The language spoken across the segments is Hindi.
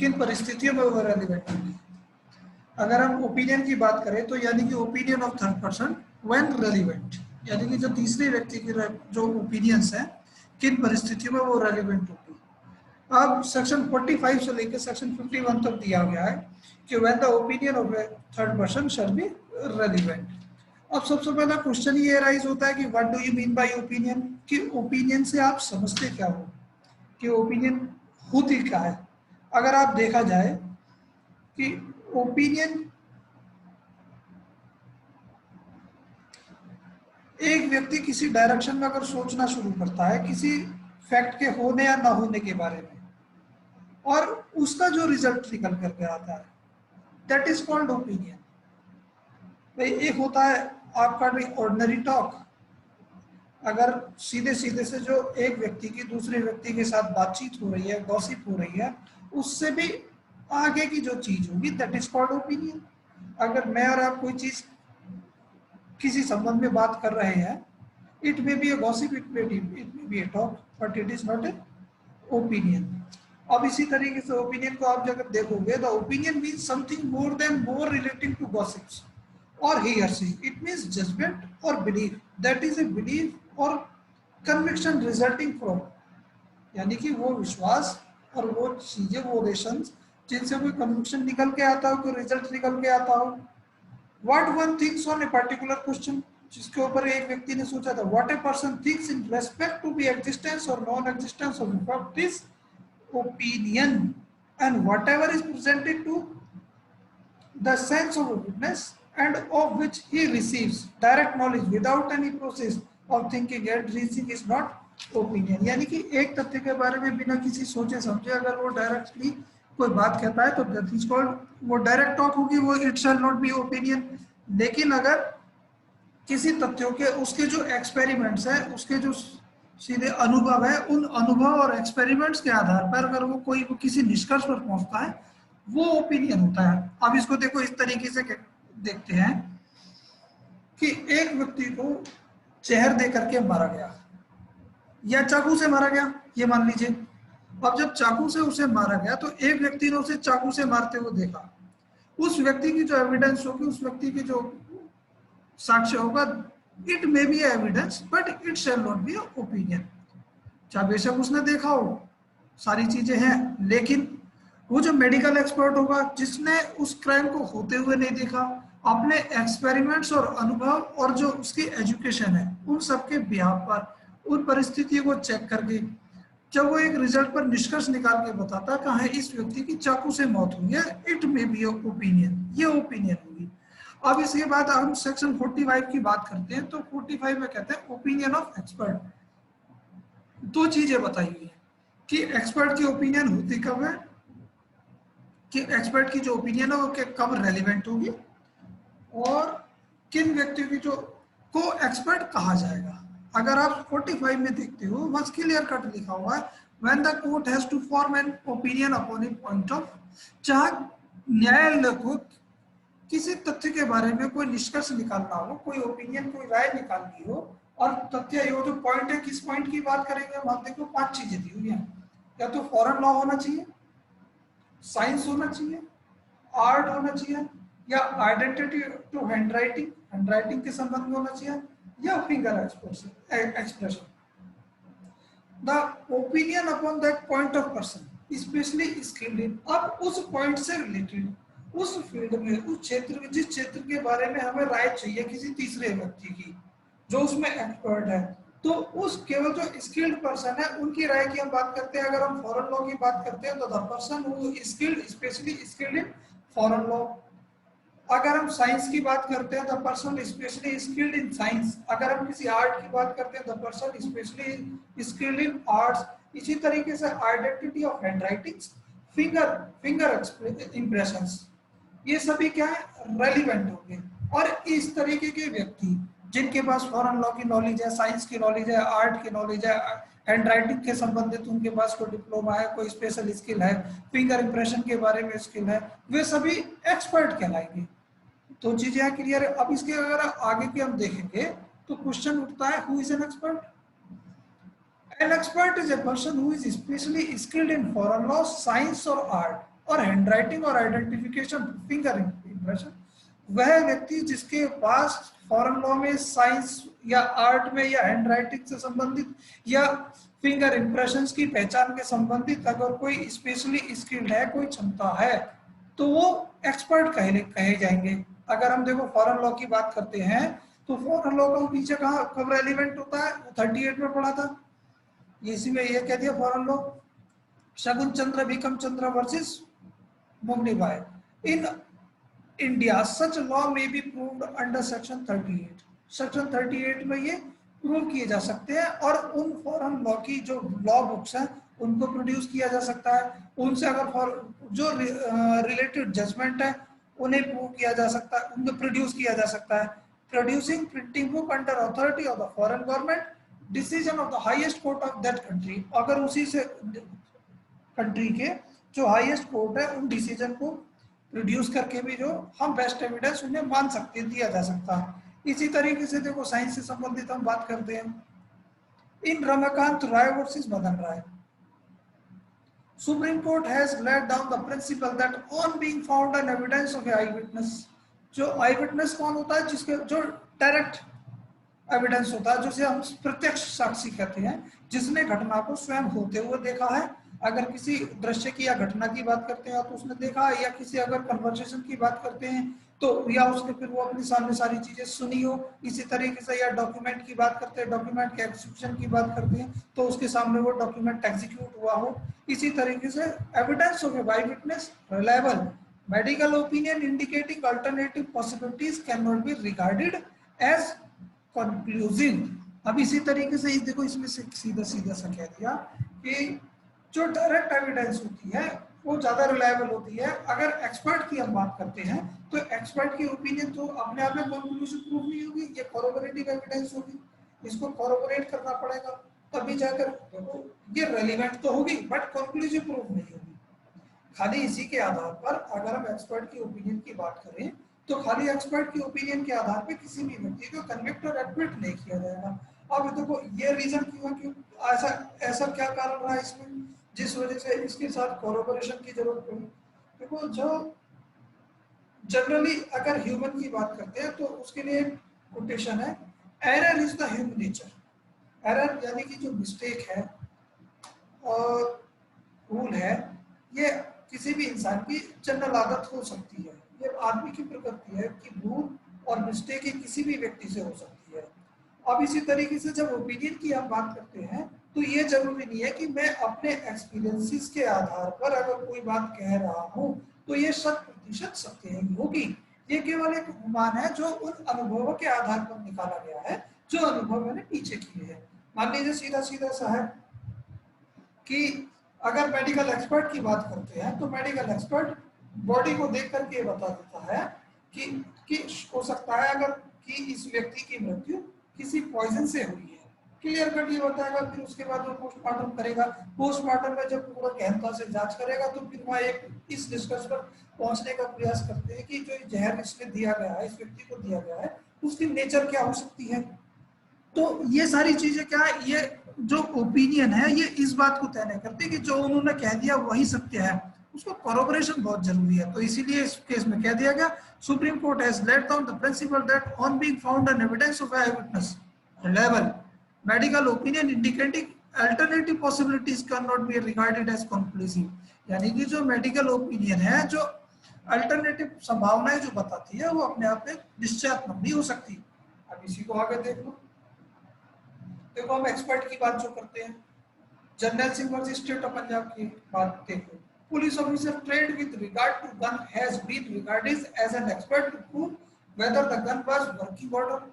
किन परिस्थितियों में वो रेलिवेंट होगी। अगर हम ओपिनियन की बात करें तो यानी कि opinion of third person when relevant, यानी कि जो तीसरे व्यक्ति की जो ओपिनियंस है किन परिस्थितियों में वो रेलिवेंट होगी। अब सेक्शन 45 से लेकर सेक्शन 51 तक दिया गया है कि when the opinion of A third person shall be relevant. अब सबसे पहला क्वेश्चन ये राइज होता है कि what do you mean by opinion, कि ओपिनियन से आप समझते क्या हो, कि ओपिनियन होती क्या है। अगर आप देखा जाए कि ओपिनियन एक व्यक्ति किसी डायरेक्शन में अगर सोचना शुरू करता है किसी फैक्ट के होने या ना होने के बारे में, और उसका जो रिजल्ट निकल करके आता है, दैट इज कॉल्ड ओपिनियन। भाई एक होता है आपका ऑर्डिनरी टॉक, अगर सीधे सीधे से जो एक व्यक्ति की दूसरे व्यक्ति के साथ बातचीत हो रही है, गॉसिप हो रही है, उससे भी आगे की जो चीज होगी, दैट इज कॉल्ड ओपिनियन। अगर मैं और आप कोई चीज किसी संबंध में बात कर रहे हैं, it may be a gossip, it may be a talk, but it is not a opinion. अब इसी तरीके से ओपिनियन को आप जब देखोगे, the opinion means something more relating to gossips और हियरसे। इट मीन्स जजमेंट और belief, that is a belief और कन्विक्शन रिजल्टिंग फ्रॉम, यानी कि वो विश्वास और वो चीजें, वो रेशंस जिनसे कोई कन्विक्शन निकल के आता हो, कोई रिजल्ट निकल के आता हो। What one thinks on a particular question, जिसके ऊपर एक व्यक्ति ने सोचा था, what a person thinks in respect to be existence और non existence of fact is opinion, and whatever is presented to the sense of a witness and of which he receives direct knowledge without any process of thinking and reasoning is not opinion। यानी कि एक तथ्य के बारे में बिना किसी सोचे समझे अगर वो डायरेक्टली कोई बात कहता है तो दैट इज कॉल्ड, वो डायरेक्ट टॉक होगी, वो it shall not be opinion. लेकिन अगर किसी तथ्यों के उसके जो एक्सपेरिमेंट्स है, उसके जो सीधे अनुभव है, उन अनुभव और एक्सपेरिमेंट्स के आधार पर अगर वो कोई किसी निष्कर्ष पर पहुंचता है, वो ओपिनियन होता है। अब इसको देखो इस तरीके से देखते हैं कि एक व्यक्ति को जहर दे करके मारा गया या चाकू से मारा गया, ये मान लीजिए। अब जब चाकू से उसे मारा गया तो एक व्यक्ति ने उसे चाकू से मारते हुए देखा, उस व्यक्ति की जो एविडेंस होगी, उस व्यक्ति की जो साक्ष्य होगा, it may B evidence but it shall not be opinion. चाहे बेशक उसने देखा हो, सारी चीजें हैं, लेकिन वो जो मेडिकल एक्सपर्ट होगा जिसने उस क्राइम को होते हुए नहीं देखा, अपने एक्सपेरिमेंट्स और अनुभव और जो उसकी एजुकेशन है उन सबके बिहाफ पर उन परिस्थितियों को चेक करके जब वो एक रिजल्ट पर निष्कर्ष निकाल के बताता कहाँ है इस व्यक्ति की चाकू से मौत हुई है, इट मे बी ओपिनियन, ये ओपिनियन होगी। अब इसके बाद हम सेक्शन 45 की बात करते हैं, तो 45 में कहते हैं ओपिनियन ऑफ एक्सपर्ट। दो चीजें बताई हुई है कि एक्सपर्ट की ओपिनियन होती कब है, कि एक्सपर्ट की जो ओपिनियन है वो कब रेलिवेंट होगी, और किन व्यक्तियों की जो को एक्सपर्ट कहा जाएगा। अगर आप 45 में देखते हो, बस क्लियर कट लिखा हुआ है, when the court has to form an opinion upon a point of, चाहे न्यायालय को किसी तथ्य के बारे में कोई निष्कर्ष निकालना हो, कोई ओपिनियन, कोई राय निकालनी हो, और तथ्य ये जो पॉइंट है, किस पॉइंट की बात करेंगे हम, देखो 5 चीजें दी हुई हैं। या तो फॉरेन लॉ होना चाहिए, साइंस होना चाहिए, आर्ट होना चाहिए, या आइडेंटिटी टू हैंडराइटिंग, हैंडराइटिंग के संबंध में होना चाहिए, या finger expression. The opinion upon that point of person specially skilled in, अब उस पॉइंट से रिलेटेड उस फील्ड में, उस क्षेत्र में, जिस क्षेत्र के बारे में हमें राय चाहिए किसी तीसरे व्यक्ति की जो उसमें एक्सपर्ट है, तो उस केवल जो स्किल्ड पर्सन है उनकी राय की हम बात करते हैं। अगर हम फॉरेन लॉ की बात करते हैं तो the person who skilled, specially skilled in foreign law. अगर हम साइंस की बात करते हैं, the person specially skilled in science. अगर हम किसी आर्ट की बात करते हैं, the person specially skilled in arts. इसी तरीके से आइडेंटिटी ऑफ हैंडराइटिंग्स, फिंगर इंप्रेशंस, ये सभी क्या है, रेलिवेंट होंगे। और इस तरीके के व्यक्ति जिनके पास फॉरेन लॉ की नॉलेज है, साइंस की नॉलेज है, आर्ट की नॉलेज है, हैंडराइटिंग के संबंधित उनके पास कोई डिप्लोमा है, कोई स्पेशल स्किल है, फिंगर इंप्रेशन के बारे में स्किल है, वे सभी एक्सपर्ट कहलाएंगे। तो चीजें क्लियर है। अब इसके अगर आगे के हम देखेंगे तो क्वेश्चन उठता है, who is an expert? An expert is a person who is especially skilled in foreign law, science or art, और हैंडराइटिंग और आइडेंटिफिकेशन फिंगर इंप्रेशन, वह व्यक्ति जिसके पास फॉरेन लॉ में साइंस या आर्ट में या हैंडराइटिंग से संबंधित या फिंगर इंप्रेशंस की पहचान के संबंधित अगर कोई स्पेशली स्किल्ड है, कोई क्षमता है, तो वो एक्सपर्ट कहे जाएंगे। अगर हम देखो फॉरेन लॉ की बात करते हैं तो फॉरेन लॉ का पीछे कहाँ कब रेलिवेंट होता है, 38 में पढ़ा था, इसी में ये कह दिया foreign law Shagun Chandra Bhikam Chandra versus Mugni Bai in India such law में be proved under section 38। Section 38 में ये प्रूव किए जा सकते हैं और उन फॉरेन लॉ की जो लॉ बुक्स हैं उनको प्रोड्यूस किया जा सकता है, उनसे अगर जो रिलेटेड जजमेंट है उन्हें प्रूव किया जा सकता है, उनको प्रोड्यूस किया जा सकता है। Producing printing book under authority of the foreign government decision of the highest court of that country, अगर उसी से कंट्री के जो हाईएस्ट कोर्ट है उन डिसीजन को प्रोड्यूस करके भी जो हम बेस्ट एविडेंस उन्हें मान सकते दिया जा सकता है। इसी तरीके से देखो साइंस से संबंधित हम बात करते हैं, in Ramakant Rai versus Madan Rai, supreme court has laid down the principle that on being found an evidence of eye witness, जो आई विटनेस कौन होता है, जिसके जो डायरेक्ट एविडेंस होता है, जिसे हम प्रत्यक्ष साक्षी कहते हैं, जिसने घटना को स्वयं होते हुए देखा है। अगर किसी दृश्य की या घटना की बात करते हैं तो उसने देखा है, या किसी अगर कन्वर्सेशन की बात करते हैं तो या उसने फिर वो अपने सामने सारी चीजें सुनी हो। इसी तरीके से या डॉक्यूमेंट की बात करते हैं, डॉक्यूमेंट के एग्जीक्यूशन की बात करते हैं तो उसके सामने वो डॉक्यूमेंट एग्जीक्यूट हुआ हो। इसी तरीके से evidence of a eye witness reliable medical opinion indicating alternative possibilities can not be regarded as conclusive. अब इसी तरीके से देखो इसमें से सीधा सीधा सा कह दिया कि जो डायरेक्ट एविडेंस होती है वो ज्यादा रिलायबल होती है। अगर एक्सपर्ट की हम बात करते हैं तो एक्सपर्ट की ओपिनियन तो अपने आप में कंक्लूसिव प्रूफ नहीं होगी, ये कोरोबोरेटिव एविडेंस होगी, इसको कोरोबोरेट करना पड़ेगा तभी जाकर देखो ये रेलिवेंट तो होगी बट कंक्लूसिव प्रूफ नहीं होगी। खाली इसी के आधार पर अगर हम एक्सपर्ट की ओपिनियन की बात करें तो खाली एक्सपर्ट की ओपिनियन के आधार पर किसी भी व्यक्ति को कन्विक्ट और एक्विट नहीं किया जाएगा। अब देखो ये रीजन क्यों है कि ऐसा ऐसा क्या कारण रहा इसमें जिस वजह से इसके साथ कोलैबोरेशन की जरूरत पड़ी। देखो जो जनरली अगर ह्यूमन की बात करते हैं तो उसके लिए कोटेशन है error is the human nature. Error यानी कि जो मिस्टेक है और भूल है ये किसी भी इंसान की जनरल आदत हो सकती है, ये आदमी की प्रकृति है कि भूल और मिस्टेक किसी भी व्यक्ति से हो सकती है। अब इसी तरीके से जब ओपिनियन की हम बात करते हैं तो ये जरूरी नहीं है कि मैं अपने एक्सपीरियंसेस के आधार पर अगर कोई बात कह रहा हूँ तो ये 100% सत्य होगी। ये केवल एक अनुमान है जो उन अनुभवों के आधार पर निकाला गया है जो अनुभव मैंने पीछे किए हैं। मान लीजिए सीधा सीधा सा है कि अगर मेडिकल एक्सपर्ट की बात करते हैं तो मेडिकल एक्सपर्ट बॉडी को देख करके ये बता देता है कि हो सकता है अगर कि इस व्यक्ति की मृत्यु किसी पॉइजन से हुई है, क्लियर कट ये बताएगा। फिर उसके बाद वो पोस्टमार्टम करेगा, पोस्टमार्टम में जब पूरा गहनता से जांच करेगा तो फिर वहाँ एक इस निष्कर्ष पर पहुंचने का प्रयास करते हैं कि जो जहर इसमें दिया गया है, इस व्यक्ति को दिया गया है, उसकी नेचर क्या हो सकती है। तो ये सारी चीजें क्या है, ये जो ओपिनियन है ये इस बात को तय नहीं करती कि जो उन्होंने कह दिया वही सत्य है, उसको कोरबोरेशन बहुत जरूरी है। तो इसीलिए इस केस में कह दिया गया supreme court has laid down the principle that on being found an evidence of eye witness reliable medical opinion indicating alternative possibilities can not be regarded as conclusive, यानी कि जो मेडिकल ओपिनियन है जो अल्टरनेटिव संभावनाएं जो बताती है वो अपने आप में निश्चयात्मक नहीं हो सकती। अब इसी को आगे देख लो। देखो हम एक्सपर्ट की बात जो करते हैं, Jarnail Singh versus state of Punjab की बात देखो, police officer trained with regard to gun has been regarded as an expert to prove whether the gun was working order.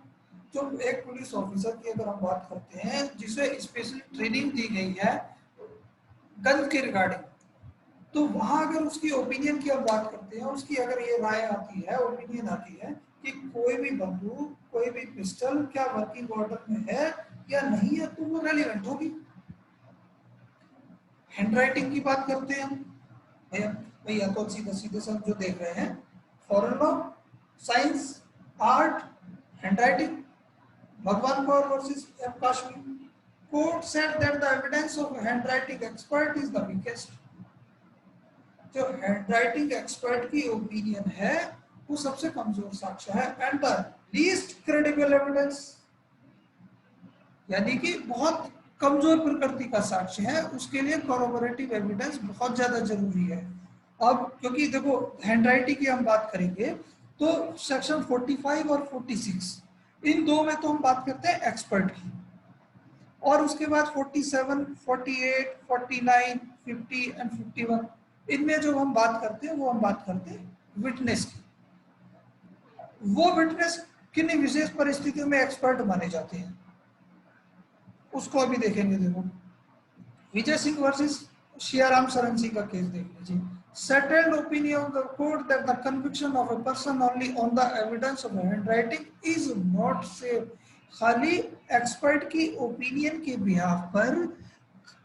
जो एक पुलिस ऑफिसर की अगर हम बात करते हैं जिसे स्पेशल ट्रेनिंग दी गई है गन के रिगार्डिंग, तो वहां अगर उसकी ओपिनियन की हम बात करते हैं, उसकी अगर ये राय आती है, ओपिनियन आती है कि कोई भी बंदूक कोई भी पिस्टल क्या वर्किंग ऑर्डर में है या नहीं है, तो वो रेलिवेंट होगी। हैंडराइटिंग की बात करते हैं हम भैया भैया तो सीधे सीधे सब जो देख रहे हैं foreign law, science, art, handwriting, Bhagwan Kaur versus M Kashmir. Court said that the evidence of handwriting expert is the weakest. जो हैंडराइटिंग एक्सपर्ट की ओपिनियन है वो सबसे कमजोर साक्ष्य है and the least credible evidence, यानी कि बहुत कमजोर प्रकृति का साक्ष्य है, उसके लिए कॉरोबोरेटिव एविडेंस बहुत ज्यादा जरूरी है। अब क्योंकि देखो हैंडराइटिंग की हम बात करेंगे तो सेक्शन 45 और 46 इन दो में तो हम बात करते हैं एक्सपर्ट की, और उसके बाद 47, 48, 49, 50 एंड 51 इनमें जो हम बात करते हैं वो हम बात करते हैं विटनेस की। वो विटनेस किन विशेष परिस्थितियों में एक्सपर्ट माने जाते हैं उसको अभी देखेंगे। देखो विजय सिंह वर्सेस शियाराम शरण सिंह का केस देख लीजिए। Settled opinion of the court that the conviction of a person only on the evidence of handwriting is not safe. खाली एक्सपर्ट की ओपिनियन के बिहाफ पर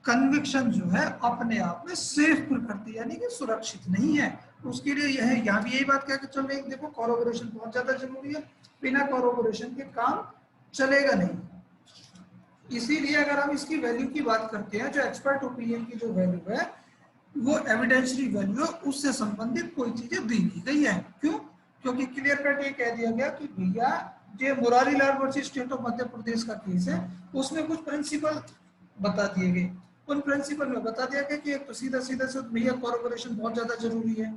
कन्विक्शन जो है अपने आप में सेफ प्रकृति यानी कि सुरक्षित नहीं है। उसके लिए यह यहाँ भी यही बात कह के चल रही है, देखो कॉरोबोरेशन बहुत ज्यादा जरूरी है, बिना कॉरोबोरेशन के काम चलेगा नहीं। इसीलिए अगर हम इसकी वैल्यू की बात करते हैं, जो एक्सपर्ट ओपिनियन की जो वैल्यू है वो एविडेंशियरी वैल्यू उससे संबंधित कोई चीजें दी नहीं गई है। क्यों? क्योंकि क्लियर कट ये कह दिया गया कि भैया जो Murari Lal versus state of Madhya Pradesh का केस है उसमें कुछ प्रिंसिपल बता दिए गए। उन प्रिंसिपल में बता दिया गया कि एक तो सीधा सीधा से भैया कॉर्पोरेशन बहुत ज्यादा जरूरी है,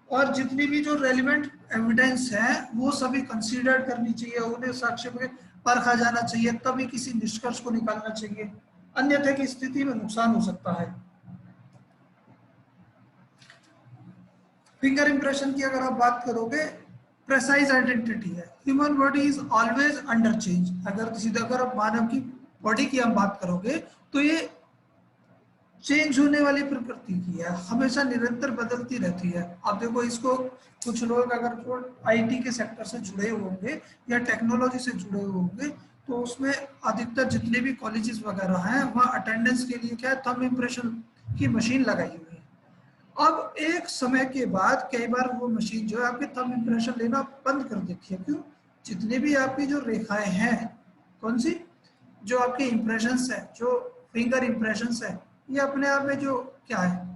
और जितनी भी जो रेलिवेंट एविडेंस है वो सभी कंसीडर करनी चाहिए, उन्हें साक्ष्य में परखा जाना चाहिए, तभी किसी निष्कर्ष को निकालना चाहिए, अन्यथा की स्थिति में नुकसान हो सकता है। फिंगर इंप्रेशन की अगर आप बात करोगे प्रेसाइज आइडेंटिटी है। Human body is always under change. अगर आप मानव की बॉडी की हम बात करोगे तो ये चेंज होने वाली प्रकृति की है, हमेशा निरंतर बदलती रहती है। आप देखो इसको कुछ लोग अगर आईटी के सेक्टर से जुड़े हुए होंगे या टेक्नोलॉजी से जुड़े हुए होंगे तो उसमें अधिकतर जितने भी कॉलेजेस वगैरह हैं वहाँ अटेंडेंस के लिए क्या है थंब इम्प्रेशन की मशीन लगाई हुई है। अब एक समय के बाद कई बार वो मशीन जो है आपके थंब इम्प्रेशन लेना बंद कर देती है। क्यों? जितने भी आपकी जो रेखाएं हैं, कौन सी, जो आपके इम्प्रेशंस है, जो फिंगर इम्प्रेशंस है, ये अपने आप में जो क्या है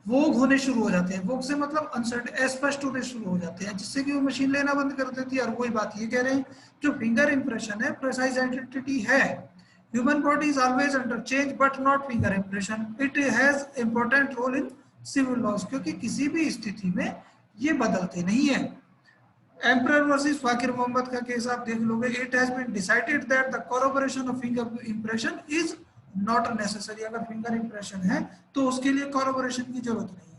वोग होने शुरू हो जाते हैं। वोग से मतलब अनसर्टेन, अस्पष्ट होने शुरू हो जाते हैं, जिससे कि वो मशीन लेना बंद कर देती है। और वही बात ये कह रहे हैं जो फिंगर इम्प्रेशन है प्रेसाइज आइडेंटिटी है। Human body is always under change but not finger impression. It has important role in civil laws, क्योंकि किसी भी स्थिति में ये बदलते नहीं है। एम्परर वर्सेस फाकिर मोहम्मद का केस आप देख लोगे। It has been decided that the corroboration of finger impression is not necessary. अगर फिंगर इम्प्रेशन है तो उसके लिए कॉरोबोरेशन की जरूरत नहीं है।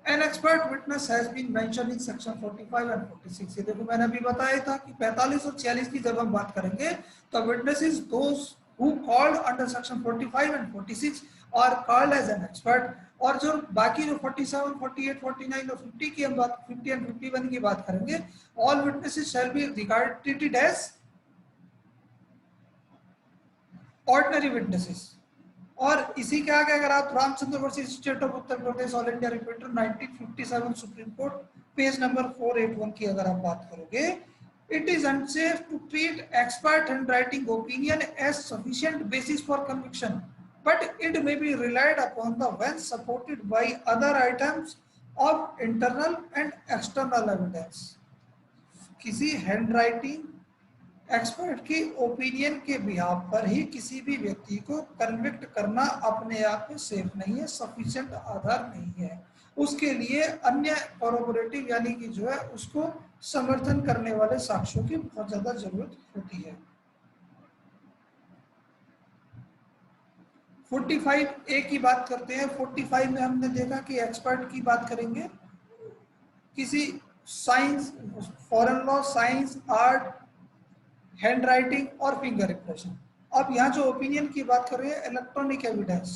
An expert witness has been mentioned in section 45 and 46। ये देखो मैंने अभी बताया था कि 45 और 46 की जब हम बात करेंगे तो witnesses those who called under section 45 and 46 are called as an expert। और जो बाकी जो 47, 48, 49 और 50 की हम बात 50 and 51 की बात करेंगे, all witnesses shall be regarded as ordinary witnesses। और इसी के आगे अगर आप Ramchandra versus state of Uttar Pradesh all India reporter 1957 supreme court page number 481 की अगर आप बात करोगे, it is unsafe to treat expert handwriting opinion as sufficient basis for conviction but it may be relied upon the when supported by other items of internal and external evidence. किसी हैंडराइटिंग एक्सपर्ट की ओपिनियन के बिहाफ पर ही किसी भी व्यक्ति को कन्विक्ट करना अपने आप में सेफ नहीं है, सफिशिएंट आधार नहीं है। उसके लिए अन्य कॉरोबोरेटिव यानी कि जो है उसको समर्थन करने वाले साक्ष्यों की बहुत ज्यादा जरूरत होती है। 45A की बात करते हैं। 45 में हमने देखा कि एक्सपर्ट की बात करेंगे किसी science, foreign law, science, art, hand writing और फिंगर इम्प्रेशन। अब यहाँ जो ओपिनियन की बात कर रहे हैं electronic evidence.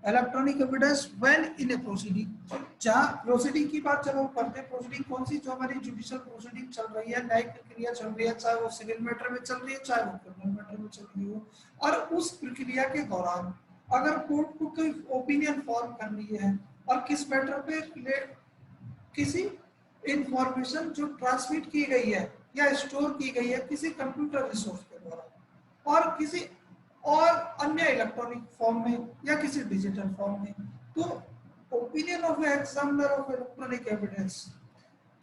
Electronic evidence when in A proceeding, जहाँ प्रोसीडिंग की बात चलो करते हैं, प्रोसीडिंग कौन सी, जो हमारी जुडिशियल प्रोसीडिंग चल रही है, न्यायिक प्रक्रिया चल रही है, चाहे वो सिविल मैटर में चल रही है चाहे वो क्रिमिनल मैटर में चल रही हो। और उस प्रक्रिया के दौरान अगर कोर्ट को कोई ओपिनियन फॉर्म करनी है और किस मैटर पे किसी इंफॉर्मेशन जो ट्रांसमिट की गई है या स्टोर की गई है किसी कंप्यूटर रिसोर्स के द्वारा और किसी और अन्य इलेक्ट्रॉनिक फॉर्म में या किसी डिजिटल फॉर्म में, of examiner of electronic evidence,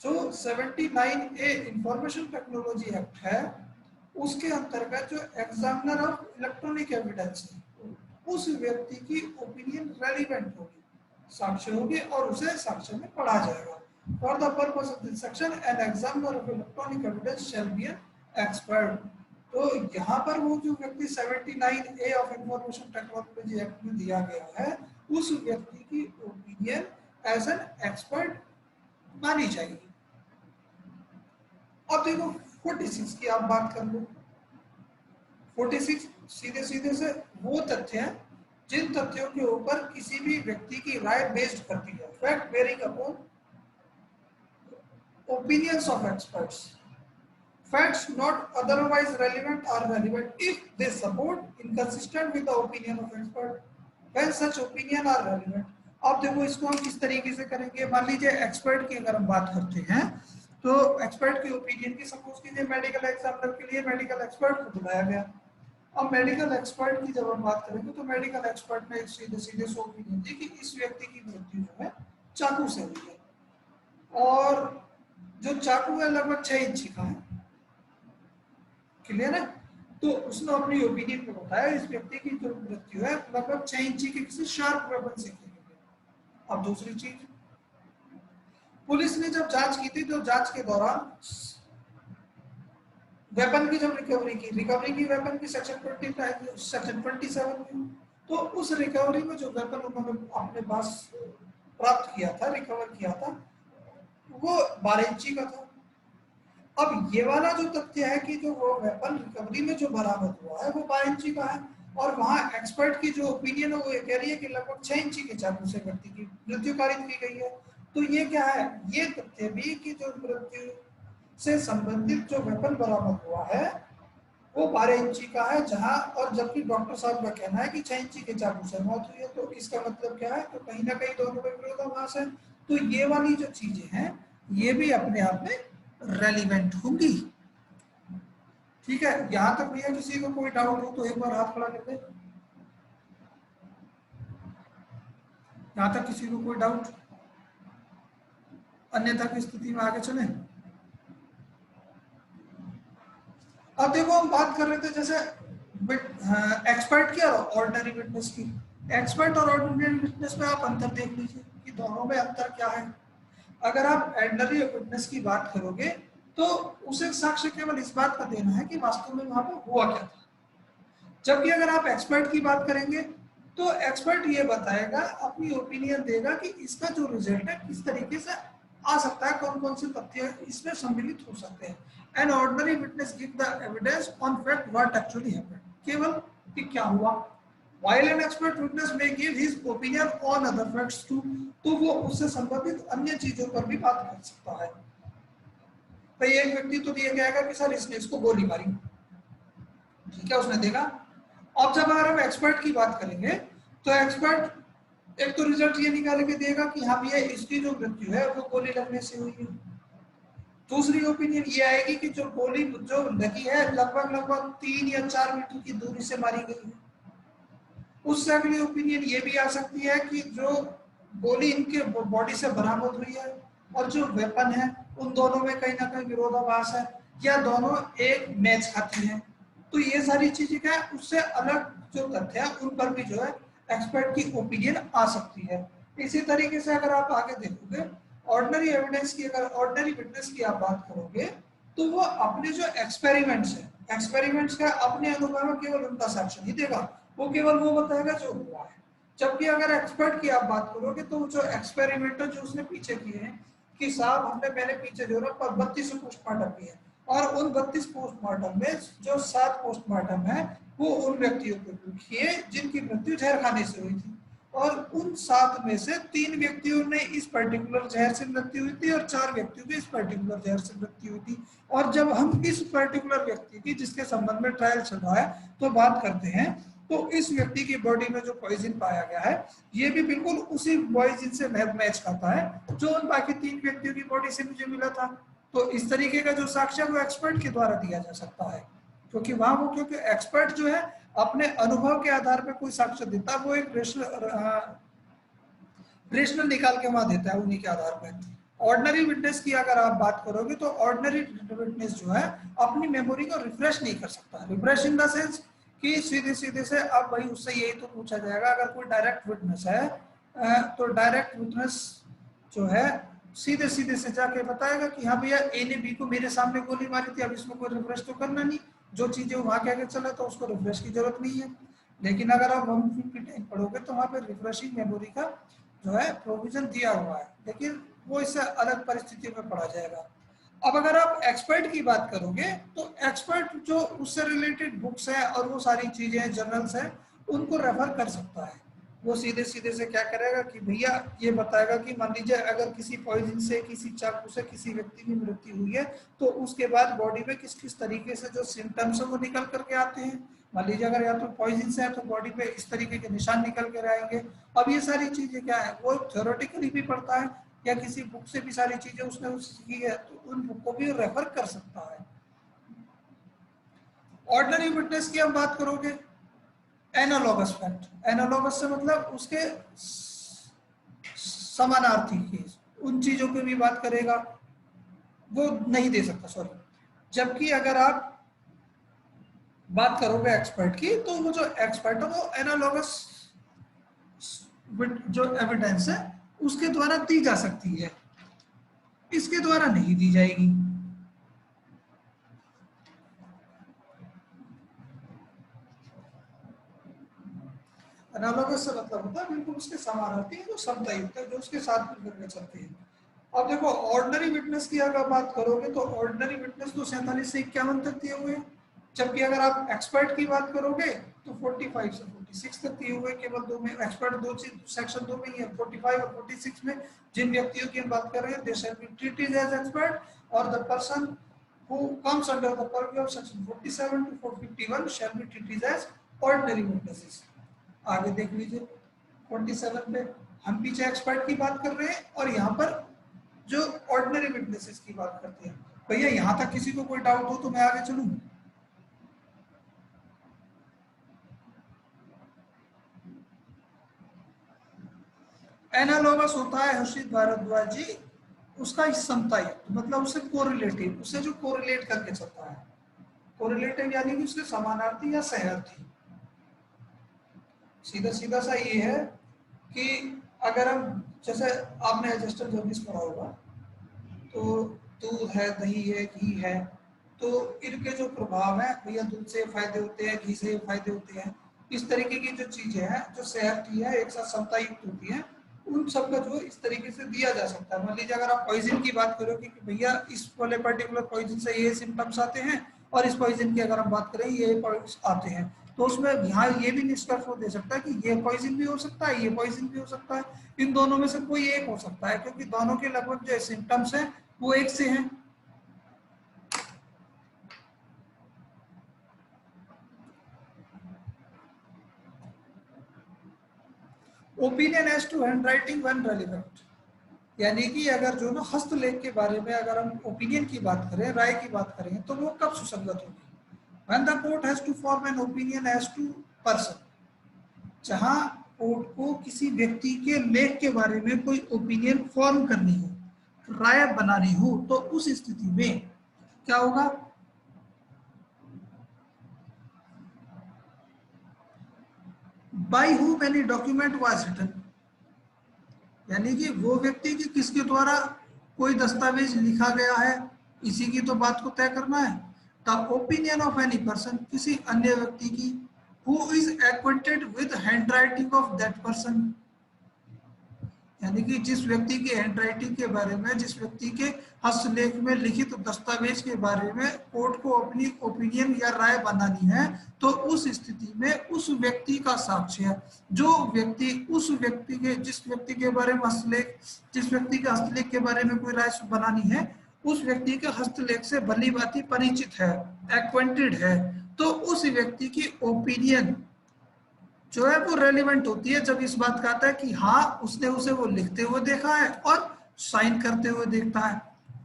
जो 79A इंफॉर्मेशन टेक्नोलॉजी एक्ट है उसके अंतर्गत जो एग्जामिनर ऑफ इलेक्ट्रॉनिक एविडेंस है उस व्यक्ति की ओपिनियन रेलिवेंट होगी, साक्ष्य होगी और उसे साक्ष्य में पढ़ा जाएगा। For the purpose of this section an examiner of electronic evidence shall be an expert. तो यहाँ पर वो जो व्यक्ति 79A of information technology act में दिया गया है उस व्यक्ति की ओपिनियन एज एन एक्सपर्ट मानी जाएगी। अब देखो 46 की आप बात कर लो। 46 सीधे सीधे से वो तथ्य हैं जिन तथ्यों के ऊपर किसी भी व्यक्ति की राय बेस्ड करती है, fact bearing upon opinions of experts. Facts not otherwise relevant are relevant if they support inconsistent with the opinion of expert when such opinion are relevant। अब देखो इसको हम किस तरीके से करेंगे। मान लीजिए एक्सपर्ट की अगर हम बात करते हैं तो एक्सपर्ट की ओपिनियन की सपोज कीजिए मेडिकल एग्जामिनर के लिए मेडिकल एक्सपर्ट को बुलाया गया। अब मेडिकल एक्सपर्ट की जब हम बात करेंगे तो मेडिकल एक्सपर्ट ने सीधे सीधे से ओपिनियन दी कि इस व्यक्ति की मृत्यु जो है चाकू से हुई है और जो चाकू है लगभग 6 इंची का है। क्लियर है? तो उसने अपनी ओपिनियन में बताया इस व्यक्ति की जो मृत्यु है लगभग 6 इंची के किसी शार्प वेपन से की गई। अब दूसरी चीज, पुलिस ने जब जांच की थी तो जांच के दौरान वेपन की जब रिकवरी की वेपन की सेक्शन 27 में, तो उस रिकवरी में जो वेपन उन्होंने अपने पास प्राप्त किया था, रिकवर किया था, वो 12 इंची का था। अब ये वाला जो तथ्य है कि जो वो वेपन रिकवरी में जो बरामद हुआ है वो 12 इंची का है और वहां एक्सपर्ट की जो ओपिनियन है वो कह रही है कि लगभग 6 इंची के चाकू से व्यक्ति की मृत्यु कारित की गई है। तो ये क्या है, ये तथ्य भी कि जो मृत्यु से संबंधित जो वेपन बरामद हुआ है वो 12 इंची का है, जहां और जबकि डॉक्टर साहब का कहना है कि 6 इंची के चाकू से मौत हुई है। तो इसका मतलब क्या है, तो कहीं ना कहीं दोनों में विरोधाभास है। तो ये वाली जो चीजें हैं ये भी अपने आप में रेलिवेंट होंगी। ठीक है, यहां तक भैया किसी को कोई डाउट हो तो एक बार हाथ खड़ा कर दे। यहां तक किसी को कोई डाउट, अन्यथा की स्थिति में आगे चलें। अब देखो हम बात कर रहे थे जैसे एक्सपर्ट की और ऑर्डिनरी विटनेस की। एक्सपर्ट और ऑर्डिनरी विटनेस में आप अंतर देख लीजिए कि दोनों में अंतर क्या है। अगर आप ऑर्डिनरी विटनेस की बात करोगे तो उसे साक्ष्य केवल इस बात का देना है कि वास्तव में वहां पर हुआ क्या था, जबकि अगर आप एक्सपर्ट की बात करेंगे तो एक्सपर्ट ये बताएगा, अपनी ओपिनियन देगा कि इसका जो रिजल्ट है किस तरीके से आ सकता है, कौन कौन से तथ्य इसमें सम्मिलित हो सकते हैं। An ordinary witness give the evidence on fact what actually happened, केवल कि क्या हुआ। While an expert witness may give his opinion on other facts too, तो वो उससे संबंधित अन्य चीजों पर भी बात कर सकता है। तो एक व्यक्ति तो दिया जाएगा कि सर इसने इसको गोली मारी, ठीक है, उसने देखा। अब जब अगर हम एक्सपर्ट की बात करेंगे तो एक्सपर्ट एक तो रिजल्ट ये निकाल के देगा कि हाँ भैया इसकी जो मृत्यु है वो गोली लगने से हुई है। दूसरी ओपिनियन ये आएगी कि जो गोली जो लगी है लगभग 3 या 4 मीटर की दूरी से मारी गई है। उससे अगली ओपिनियन ये भी आ सकती है कि जो गोली इनके बॉडी से बरामद हुई है और जो वेपन है उन दोनों में कहीं ना कहीं विरोधाभास है या दोनों एक मैच खाती हैं। तो ये सारी चीजें क्या है, उससे अलग जो तथ्य है उन पर भी जो है एक्सपर्ट की ओपिनियन आ सकती है। इसी तरीके से अगर आप आगे देखोगे ऑर्डिनरी एविडेंस की, अगर ऑर्डिनरी विटनेस की आप बात करोगे तो वो अपने जो एक्सपेरिमेंट्स का अपने अनुभव में केवल उनका साक्ष्य नहीं देगा, वो केवल वो बताएगा जो हुआ है। जबकि अगर एक्सपर्ट की आप बात करोगे तो जो एक्सपेरिमेंटर जो उसने पीछे किए हैं कि साहब मैंने पीछे जो है 32 पोस्टमार्टम किए और उन 32 पोस्टमार्टम में जो 7 पोस्टमार्टम है वो उन व्यक्तियों को किए जिनकी मृत्यु जहर खाने से हुई थी और उन 7 में से 3 व्यक्तियों ने इस पर्टिकुलर जहर से मृत्यु हुई थी और 4 व्यक्तियों की इस पर्टिकुलर जहर से मृत्यु हुई थी। और जब हम इस पर्टिकुलर व्यक्ति की जिसके संबंध में ट्रायल चल रहा है तो बात करते हैं तो इस व्यक्ति की बॉडी में जो पॉइजन पाया गया है ये भी बिल्कुल उसी पॉइजन से मैच खाता है जो उन बाकी 3 व्यक्तियों की बॉडी से मुझे मिला था। तो इस तरीके का जो साक्ष्य वो एक्सपर्ट के द्वारा दिया जा सकता है, क्योंकि वहां वो क्योंकि एक्सपर्ट जो है अपने अनुभव के आधार पर कोई साक्ष्य देता, वो एक रेशनल निकाल के वहां देता है उन्हीं के आधार पर। ऑर्डिनरी विटनेस की अगर आप बात करोगे तो ऑर्डिनरी विटनेस जो है अपनी मेमोरी को रिफ्रेश नहीं कर सकता। रिफ्रेश इन द सेंस कि सीधे सीधे से अब भाई उससे यही तो पूछा जाएगा, अगर कोई डायरेक्ट विटनेस है तो डायरेक्ट विटनेस जो है सीधे सीधे से जाके बताएगा कि हाँ भैया ए ने बी को मेरे सामने गोली मारी थी, अब इसमें कोई रिफ्रेश तो करना नहीं, जो चीजें वहां के आगे चला तो उसको रिफ्रेश की जरूरत नहीं है। लेकिन अगर आप 150 पढ़ोगे तो वहां पे रिफ्रेशिंग मेमोरी का जो है प्रोविजन दिया हुआ है, लेकिन वो इससे अलग परिस्थितियों में पढ़ा जाएगा। अब अगर आप एक्सपर्ट की बात करोगे तो एक्सपर्ट जो उससे रिलेटेड बुक्स है और वो सारी चीजें जर्नल्स हैं उनको रेफर कर सकता है। वो सीधे सीधे से क्या करेगा कि भैया ये बताएगा कि मान लीजिए अगर किसी पॉइजन से, किसी चाकू से किसी व्यक्ति की मृत्यु हुई है तो उसके बाद बॉडी में किस किस तरीके से जो सिम्टम्स है वो निकल करके आते हैं। मान लीजिए अगर या तो पॉइजन से है तो बॉडी पे इस तरीके के निशान निकल कर आएंगे। अब ये सारी चीजें क्या है वो थ्योरेटिकली भी पढ़ता है या किसी बुक से भी सारी चीजें उसने सीखी है तो उन बुक को भी रेफर कर सकता है। ऑर्डिनरी विटनेस की हम बात करोगे, एनालॉगस फैक्ट, एनालॉगस से मतलब उसके समानार्थी की उन चीजों की भी बात करेगा, वो नहीं दे सकता सॉरी। जबकि अगर आप बात करोगे एक्सपर्ट की तो वो जो एक्सपर्ट है वो एनालॉगस जो एविडेंस है उसके द्वारा दी जा सकती है, इसके द्वारा नहीं दी जाएगी। एनालॉगस से मतलब होता है बिल्कुल उसके समानार्थी है, जो समतायुक्त है, जो उसके साथ मिलकर के चलती है। अब देखो ऑर्डिनरी विटनेस की अगर बात करोगे तो ऑर्डिनरी विटनेस तो 47 से 51 तक दिए हुए हैं, जबकि अगर आप एक्सपर्ट की बात करोगे तो 45 से 46 तक दिए हुए। केवल दो में एक्सपर्ट दो चीज सेक्शन दो में ही है, 45 और 46 में जिन व्यक्तियों की हम बात कर रहे हैं they shall be treated as expert और the person who comes under the purview of section 47 to 451 shall be treated as ordinary witnesses। आगे देख लीजिए 47 पे हम पीछे एक्सपर्ट की बात कर रहे हैं और यहाँ पर जो ऑर्डिनरी विटनेसेस की बात करते हैं। भैया यहाँ तक किसी को कोई डाउट हो तो मैं आगे चलूं। एनालॉगस होता है हर्षित भारद्वाज जी उसका समतायुक्त मतलब उससे कोरिलेटिव, उससे जो कोरिलेट करके चलता है। कोरिलेटिव यानी कि उसके समानार्थी या सहअर्थी। सीधा सीधा सा ये है कि अगर हम जैसे आपने एडजस्टर जर्नीस पढ़ा होगा तो दूध है, दही है, घी है, तो इनके जो प्रभाव है भैया दूध से फायदे होते हैं, घी से फायदे होते हैं। इस तरीके की जो चीजें हैं जो सहअर्थी है एक साथ समतायुक्त होती हैं, उन सब का जो इस तरीके से दिया जा सकता है। मान लीजिए अगर आप पॉइजन की बात करो कि भैया इस वाले पर्टिकुलर पॉइजन से ये सिम्टम्स आते हैं और इस पॉइजन की अगर हम बात करें ये आते हैं, तो उसमें यहाँ ये भी निष्कर्ष हो दे सकता है कि ये पॉइजन भी हो सकता है, ये पॉइजन भी हो सकता है, इन दोनों में से कोई एक हो सकता है क्योंकि दोनों के लगभग जो सिम्टम्स हैं वो एक से हैं। Opinion as to handwriting when relevant, यानी कि अगर जो ना हस्तलेख के बारे में अगर हम ओपिनियन की बात करें, राय की बात करें तो वो कब सुसंगत होगी। When the court has to form an opinion as to person, जहां कोर्ट को किसी व्यक्ति के लेख के बारे में कोई ओपिनियन फॉर्म करनी हो, राय बनानी हो, तो उस स्थिति में क्या होगा, bye whom any document was written, यानी कि वो व्यक्ति की किसके द्वारा कोई दस्तावेज लिखा गया है, इसी की तो बात को तय करना है। The opinion of any person, किसी अन्य व्यक्ति की, who is acquainted with handwriting of that person, यानी कि जिस व्यक्ति की हैंडराइटिंग के बारे में, जिस व्यक्ति के हस्तलेख में लिखित दस्तावेज के बारे में कोर्ट को अपनी ओपिनियन या राय बनानी है, तो उस स्थिति में उस व्यक्ति का साक्ष्य, जो व्यक्ति उस व्यक्ति के, जिस व्यक्ति के बारे में हस्तलेख, जिस व्यक्ति के हस्तलेख के बारे में कोई राय बनानी है, उस व्यक्ति के हस्तलेख से भली भांति परिचित है, एक्वेंटेड है, तो उस व्यक्ति की ओपिनियन जो है वो रेलिवेंट होती है जब इस बात का आता है कि हाँ उसने उसे वो लिखते हुए देखा है और साइन करते हुए देखता है।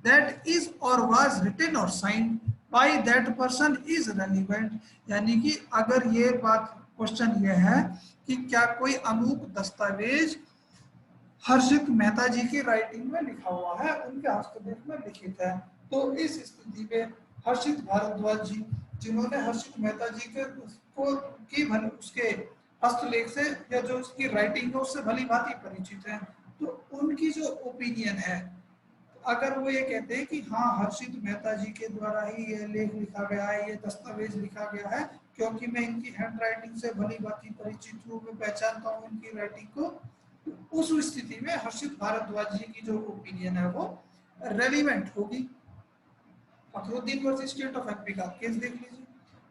That is or was written or sign by that person is relevant, यानी कि अगर ये बात क्वेश्चन ये है कि क्या कोई अमुक दस्तावेज हर्षित मेहता जी की राइटिंग में लिखा हुआ है, उनके हस्तलेख में लिखित है। तो इस स्थिति में हर्षित भारद्वाज जी, जिन्होंने हर्षित मेहता जी के को की उसके हस्तलेख से या जो उसकी राइटिंग है उससे भली भांति परिचित है, तो उनकी जो ओपिनियन है, अगर वो ये कहते हैं कि हाँ हर्षित मेहता जी के द्वारा ही ये लेख लिखा गया है, ये दस्तावेज लिखा गया है, क्योंकि मैं इनकी हैंड राइटिंग से भली भांति परिचित हूँ, मैं पहचानता हूँ इनकी राइटिंग को, तो उस स्थिति में हर्षित भारद्वाज जी की जो ओपिनियन है वो रेलिवेंट होगी। Fakhruddin versus state of MP का केस देख लीजिए।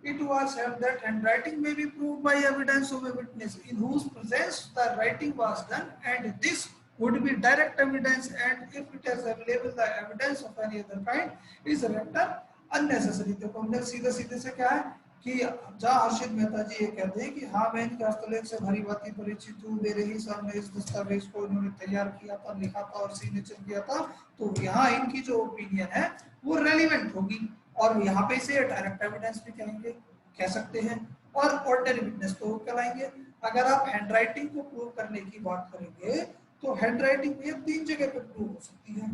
It was held that handwriting may be proved by evidence of a witness in whose presence the writing was done, and this would be direct evidence, and if it is available, the evidence of any other kind is rendered unnecessary। देखो हमने सीधे सीधे से क्या है कि जहाँ हर्षित मेहता जी ये कहते हैं कि हाँ मैं इनके हस्तलेख से भली भांति परिचित हूँ, मेरे ही सामने इस दस्तावेज को इन्होंने तैयार किया था, लिखा था और सिग्नेचर किया था, तो यहाँ इनकी जो ओपिनियन है वो रेलिवेंट होगी, और यहाँ पे इसे डायरेक्ट एविडेंस भी कहेंगे, कह सकते हैं, और ऑर्डिनरी विटनेस को कहेंगे। अगर आप हैंडराइटिंग को प्रूव करने की बात करेंगे तो हैंडराइटिंग में 3 जगह पे प्रूव हो सकती है।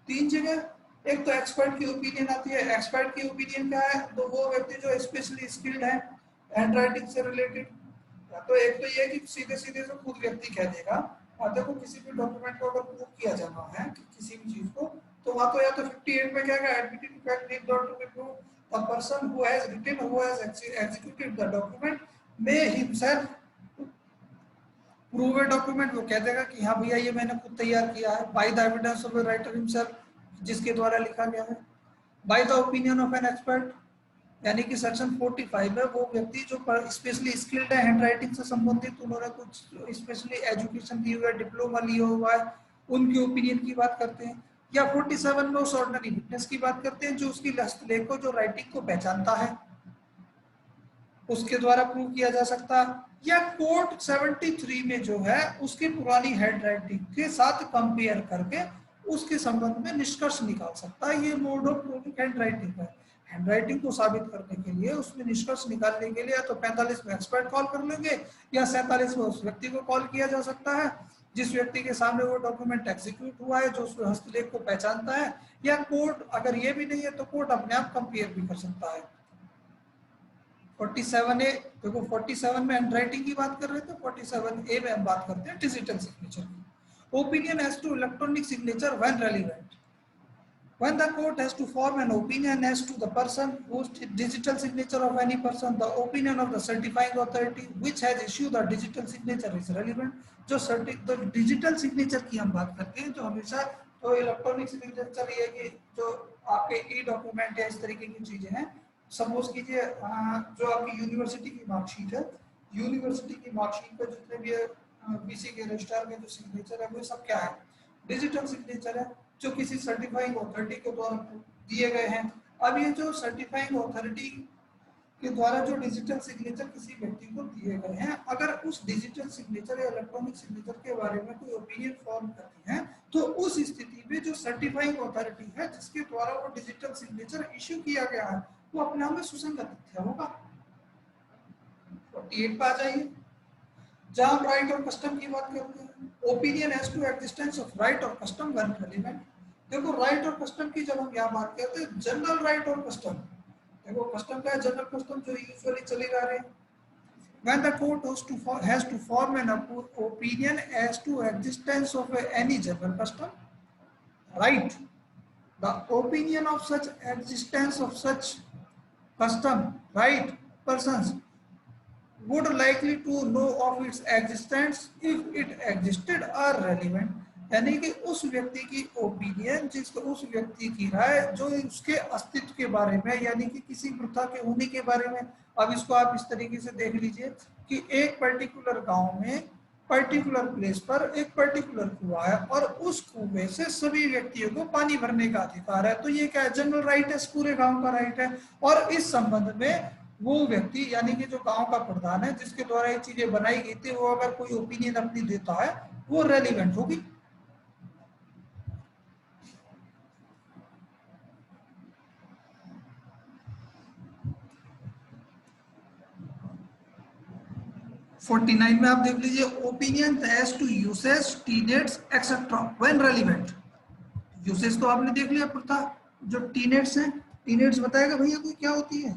3 जगह, एक तो एक्सपर्ट की ओपिनियन आती है। एक्सपर्ट की ओपिनियन क्या है, तो वो व्यक्ति जो स्पेशली स्किल्ड है हैंडराइटिंग से रिलेटेड, तो एक तो ये कि सीधे सीधे जो खुद व्यक्ति कह देगा, और देखो किसी भी डॉक्यूमेंट को अगर प्रूव किया जाना है कि किसी भी चीज को, तो वहां तो या तो 58 में क्या है, admitted fact need not to be prove, the person who has written who has executed the document may himself prove a document, वो कह देगा कि हाँ भैया ये मैंने खुद तैयार किया है, by the evidence of the writer himself, जिसके द्वारा लिखा गया है, by the opinion of an expert, यानी कि सेक्शन 45 है, वो व्यक्ति जो स्पेशली स्किल्ड है हैंडराइटिंग से संबंधित, उन्होंने कुछ स्पेशली एजुकेशन ली हुआ है, डिप्लोमा लिया हुआ है, उनकी ओपिनियन की बात करते हैं। या 47 में उस ऑर्डिनरी विटनेस की बात करते हैं जो उसकी हस्तलेख को, जो राइटिंग को पहचानता है, उसके द्वारा प्रूव किया जा सकता है। या कोर्ट 73 में जो है उसकी पुरानी हैंड राइटिंग के साथ कंपेयर करके उसके संबंध में निष्कर्ष निकाल सकता है। ये mode of proving hand writing है। हैंड राइटिंग को साबित करने के लिए, उसमें निष्कर्ष निकालने के लिए, या तो 45 में एक्सपर्ट कॉल कर लेंगे, या 47 में उस व्यक्ति को कॉल किया जा सकता है जिस व्यक्ति के सामने वो डॉक्यूमेंट एग्जीक्यूट हुआ है, जो उस हस्तलेख को पहचानता है। या कोर्ट अगर ये भी नहीं है तो कोर्ट अपने आप कंपेयर भी कर सकता है। 47A, देखो 47 में हैंडराइटिंग की बात कर रहे थे, 47A में हम बात करते हैं डिजिटल सिग्नेचर की। Opinion as to electronic signature when relevant, when the court has to form an opinion as to the person whose digital signature of any person, the opinion of the certifying authority which has issued the digital signature is relevant। जो तो डिजिटल सिग्नेचर की हम बात करते हैं, जो हमेशा, तो इलेक्ट्रॉनिक सिग्नेचर ये कि जो आपके ई डॉक्यूमेंट या इस तरीके की चीजें हैं, सपोज कीजिए जो आपकी यूनिवर्सिटी की मार्कशीट है, यूनिवर्सिटी की मार्कशीट पर जितने भी बीसी के रजिस्ट्रार के जो सिग्नेचर है वो सब क्या है, डिजिटल सिग्नेचर है, जो किसी सर्टिफाइंग अथॉरिटी के द्वारा दिए गए हैं। अब ये जो सर्टिफाइंग अथॉरिटी के द्वारा जो डिजिटल सिग्नेचर किसी व्यक्ति को दिए गए हैं, अगर उस डिजिटल सिग्नेचर या इलेक्ट्रॉनिक सिग्नेचर के बारे में कोई ओपिनियन फॉर्म करती है, तो उस स्थिति में जो सर्टिफाइंग अथॉरिटी है जिसके द्वारा वो डिजिटल सिग्नेचर इश्यू किया गया है, वो अपने आप में सुसंगत तथ्य होगा। 48 पे आ जाइए, जहां हम राइट और कस्टम की बात करते हैं। Opinion as to existence of right और कस्टम व्हेन रेलेवेंट। देखो राइट और कस्टम की जब हम यहाँ बात करते हैं, जनरल राइट और कस्टम, देखो कस्टम का है जनरल कस्टम जो यूजुअली चले आ रहे हैं। When the court has to form an opinion as to existence of any general custom, right, the opinion of such existence of such custom, right, persons would likely to know of its existence if it existed are relevant। यानी कि उस व्यक्ति की ओपिनियन, जिसको उस व्यक्ति की राय जो उसके अस्तित्व के बारे में, यानी कि किसी प्रथा के होने के बारे में। अब इसको आप इस तरीके से देख लीजिए कि एक पर्टिकुलर गांव में, पर्टिकुलर प्लेस पर एक पर्टिकुलर कुआं है, और उस कुएं से सभी व्यक्तियों को पानी भरने का अधिकार है। तो ये क्या है, जनरल राइट है, पूरे गांव का राइट है। और इस संबंध में वो व्यक्ति, यानी कि जो गांव का प्रधान है जिसके द्वारा ये चीजें बनाई गई थी, वो अगर कोई ओपिनियन अपनी देता है, वो रेलिवेंट होगी। 49 में आप देख लीजिए, opinion as to usage, tenets etcetera when relevant. Usage तो आपने देख लिया प्रथा, जो टीनेट्स हैं, टीनेट्स बताएगा भैया कोई क्या होती है?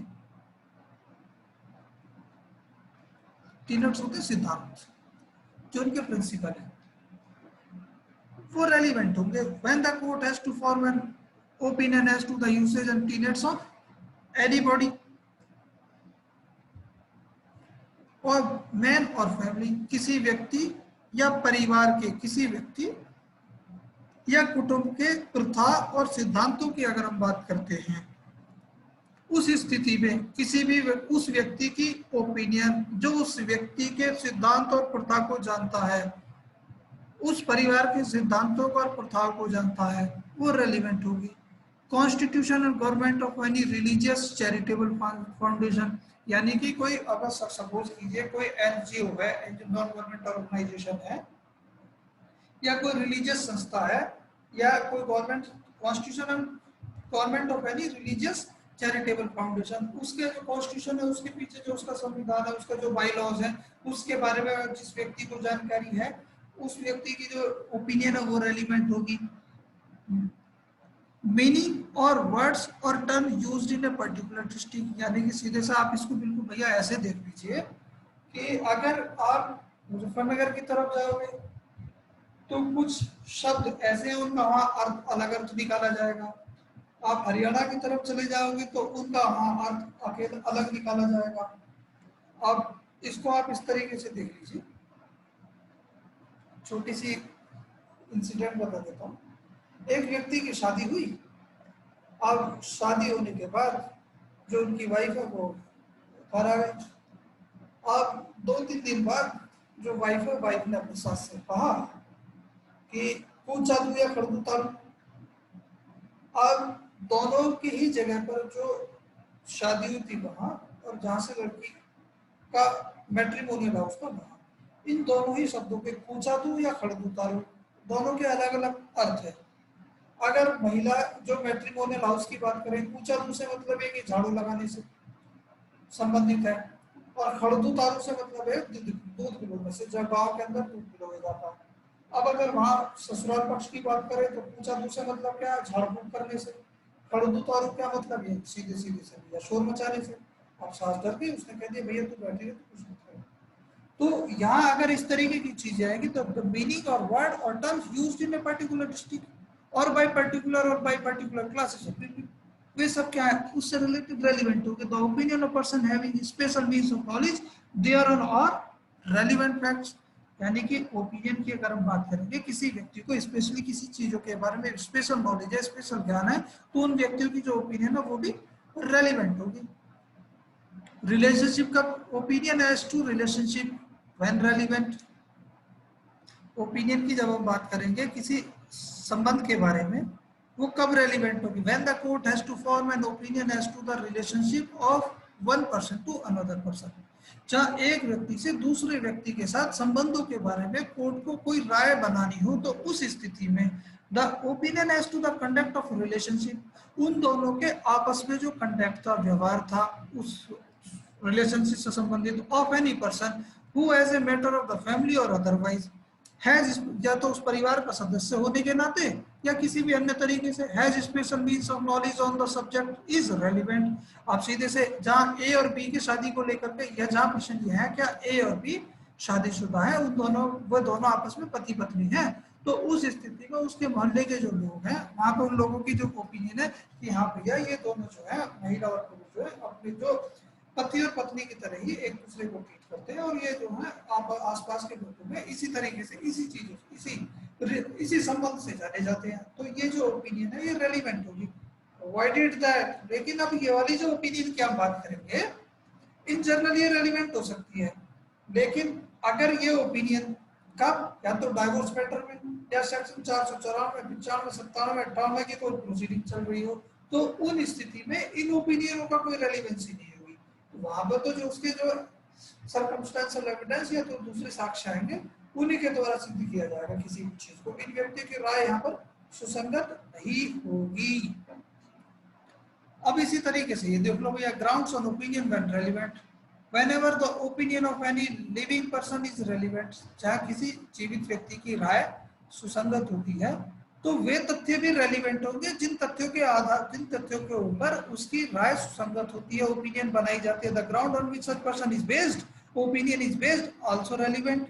टीनेट्स होते हैं सिद्धांत, जो उनके प्रिंसिपल है, वो रेलिवेंट होंगे when the court has to form an opinion as to the usage and tenets of anybody. Or man or family, किसी व्यक्ति या परिवार के किसी व्यक्ति या कुटुंब के प्रथा और सिद्धांतों की अगर हम बात करते हैं, उस स्थिति में किसी भी उस व्यक्ति की ओपिनियन, जो उस व्यक्ति के सिद्धांत और प्रथा को जानता है, उस परिवार के सिद्धांतों और प्रथाओं को जानता है, वो रेलिवेंट होगी। Constitution and government of any religious charitable foundation, यानी कि कोई अगर सपोज कीजिए कोई एनजीओ है, नॉन गवर्नमेंट ऑर्गेनाइजेशन है, या कोई रिलीजियस संस्था है, या कोई government, constitution and government of any religious charitable foundation, उसके जो कॉन्स्टिट्यूशन है, उसके पीछे जो उसका संविधान है, उसका जो बाई लॉज है, उसके बारे में जिस व्यक्ति को जानकारी है, उस व्यक्ति की जो ओपिनियन है वो रेलिवेंट होगी। मीनिंग और वर्ड्स और term used in a particular district, यानी कि सीधे से आप इसको बिल्कुल भैया ऐसे देख लीजिए कि अगर आप मुजफ्फरनगर की तरफ जाओगे तो कुछ शब्द ऐसे हैं, उनका वहाँ अर्थ अलग अर्थ निकाला जाएगा। आप हरियाणा की तरफ चले जाओगे तो उनका वहाँ अर्थ अकेला अलग निकाला जाएगा। अब इसको आप इस तरीके से देख लीजिए, छोटी सी इंसिडेंट बता देता हूँ। एक व्यक्ति की शादी हुई, अब शादी होने के बाद जो उनकी वाइफ है वो घर आ गई। अब 2-3 दिन बाद जो वाइफ है, वाइफ ने अपनी सास से कहा कि पूछा तू या कर दूं तारू। अब दोनों की ही जगह पर जो शादी हुई थी वहां, और जहां से लड़की का मैट्रिमोनियल हाउस था वहां, इन दोनों ही शब्दों के पूछा तू या खड़दू तारू, दोनों के अलग अलग अर्थ है। अगर महिला जो मैट्रिमोनियल हाउस की बात करें, पूछा तू से मतलब है कि झाड़ू लगाने से संबंधित है, और खड़दू तारू से मतलब है दूध पिलाने से, जब गाँव के अंदर दूध पिलाया जाता है। अब अगर वहाँ ससुराल पक्ष की बात करें तो पूछा तू से मतलब क्या है, झाड़ फूक करने से। खड़दू तारू क्या मतलब है, सीधे सीधे से भैया शोर मचाने से। अब सास डर गई, उसने कह दिया भैया तू बैठी है तो कुछ मत कर। तो यहाँ अगर इस तरीके की चीजें आएगी तो the meaning or word or terms used in a particular district or by particular classes, वे सब क्या है, उससे रिलेटेड रेलिवेंट होंगे। The opinion of person having special means of knowledge there on or relevant facts, यानी कि ओपिनियन की अगर हम बात करेंगे, किसी व्यक्ति को स्पेशली किसी चीजों के बारे में स्पेशल नॉलेज है, स्पेशल ज्ञान है, तो उन व्यक्तियों की जो ओपिनियन है वो भी रेलिवेंट होगी। रिलेशनशिप का opinion as to relationship when relevant, opinion की जब हम बात करेंगे किसी संबंध के बारे में, वो कब रेलिवेंट होगी, when the court has to form an opinion as to the relationship of one person to another person, जहाँ एक व्यक्ति से दूसरे व्यक्ति के साथ संबंधों के बारे में कोर्ट को कोई राय बनानी हो, तो उस स्थिति में the opinion as to the conduct of relationship, उन दोनों के आपस में जो कंडक्ट था, व्यवहार था, उस रिलेशनशिप से संबंधित, of any person who as a matter of the family or otherwise has, या तो उस परिवार का सदस्य होने के नाते या किसी भी अन्य तरीके से, has special means of knowledge on the subject is relevant. आप सीधे से जहां ए और बी की शादी को लेकर के, या जहां प्रश्न ये है क्या ए और बी शादीशुदा है, उन दोनों, वो दोनों आपस में पति पत्नी हैं, तो उस स्थिति में उसके मोहल्ले के जो लोग हैं वहां पे उन लोगों की जो ओपिनियन है कि हाँ भैया ये दोनों जो है, महिला और पुरुष जो है, अपने जो पति और पत्नी की तरह ही एक दूसरे को ट्रीट करते हैं, और ये जो है आप आसपास के लोगों में इसी तरीके से, इसी चीजों, इसी संबंध से जाने जाते हैं, तो ये जो ओपिनियन है ये रेलिवेंट होगी। व्हाई डिड दैट, लेकिन अब ये वाली जो ओपिनियन की हम बात करेंगे, इन जनरल ये रेलिवेंट हो सकती है, लेकिन अगर ये ओपिनियन कब, या तो डाइवोर्स मैटर में, या सेक्शन 494, 95, 97, 98 की कोई प्रोसीडिंग चल रही हो, तो उन स्थिति में इन ओपिनियनों का कोई रेलिवेंसी नहीं होगी। तो वहां पर तो जो उसके जो सर्कमस्टेंशियल एविडेंस या तो दूसरे साक्ष्य आएंगे, उन्हीं के द्वारा सिद्ध किया जाएगा किसी भी चीज को। इन व्यक्तियों की राय यहाँ पर सुसंगत नहीं होगी। अब इसी तरीके से ये देख लो भैया, grounds on opinion when relevant, whenever the opinion of any living person is relevant, जहाँ किसी जीवित व्यक्ति की राय सुसंगत होती है तो वे तथ्य भी रेलिवेंट होंगे जिन तथ्यों के आधार, जिन तथ्यों के ऊपर उसकी राय सुसंगत होती है, ओपिनियन बनाई जाती है. The ground on which such person is based, opinion is based, also relevant.